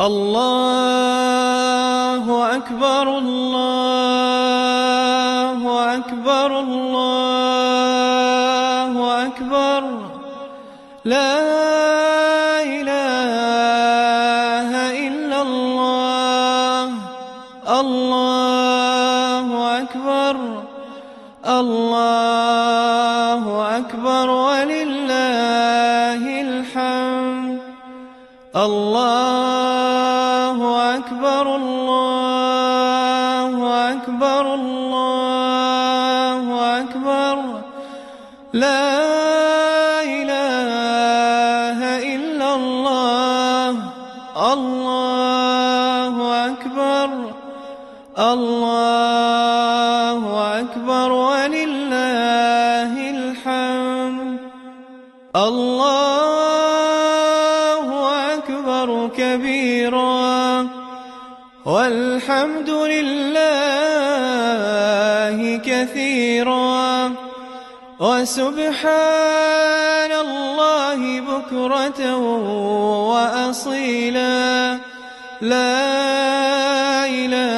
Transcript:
الله أكبر الله أكبر الله أكبر لا إله إلا الله الله أكبر الله أكبر ولله الحمد الله أكبر الله أكبر الله أكبر لا إله إلا الله الله أكبر الله أكبر ولله الحمد الله أكبر كبيرا والحمد لله كثيرا وسبحان الله بكرة وأصيلا لا إله